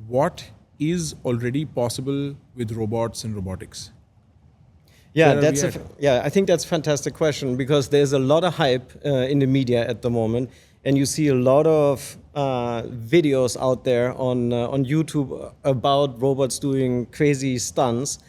what is already possible with robots and robotics? Yeah, Where are we at? I think that's a fantastic question because there's a lot of hype in the media at the moment, and you see a lot of videos out there on YouTube about robots doing crazy stunts,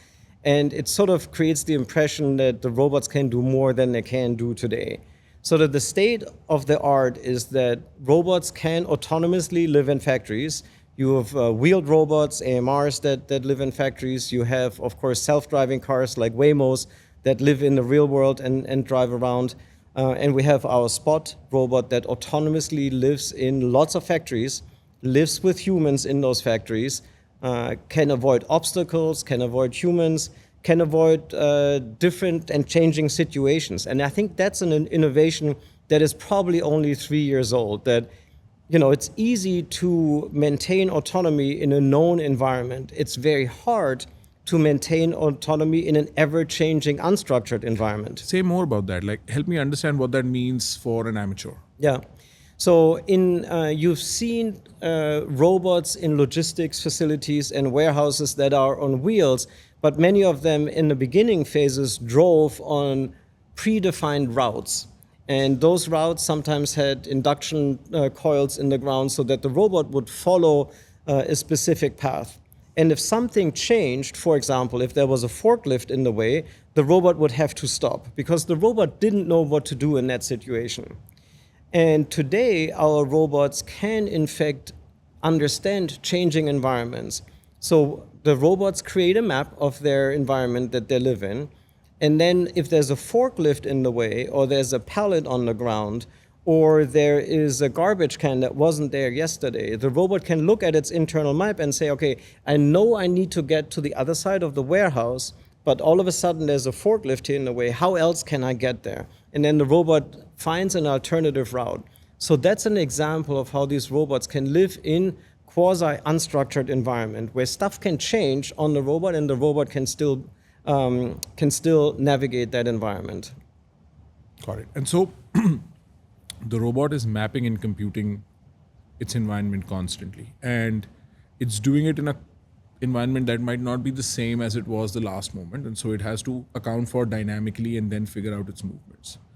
and it sort of creates the impression that the robots can do more than they can do today. So that the state of the art is that robots can autonomously live in factories. You have wheeled robots, AMRs that live in factories. You have, of course, self-driving cars like Waymos that live in the real world and drive around. And we have our Spot robot that autonomously lives in lots of factories, lives with humans in those factories, can avoid obstacles, can avoid humans, can avoid different and changing situations. And I think that's an innovation that is probably only 3 years old. That it's easy to maintain autonomy in a known environment. It's very hard to maintain autonomy in an ever-changing, unstructured environment. Say more about that. Like, help me understand what that means for an amateur. Yeah. So you've seen robots in logistics facilities and warehouses that are on wheels, but many of them in the beginning phases drove on predefined routes. And those routes sometimes had induction coils in the ground so that the robot would follow a specific path. And if something changed, for example, if there was a forklift in the way, the robot would have to stop because the robot didn't know what to do in that situation. And today, our robots can, in fact, understand changing environments. So the robots create a map of their environment that they live in. And then if there's a forklift in the way, or there's a pallet on the ground, or there is a garbage can that wasn't there yesterday, the robot can look at its internal map and say, okay, I know I need to get to the other side of the warehouse, but all of a sudden there's a forklift here in the way. How else can I get there? And then the robot finds an alternative route. So that's an example of how these robots can live in quasi-unstructured environment where stuff can change on the robot and the robot can still navigate that environment. Got it. And so the robot is mapping and computing its environment constantly. And it's doing it in a environment that might not be the same as it was the last moment. And so it has to account for dynamically and then figure out its movements.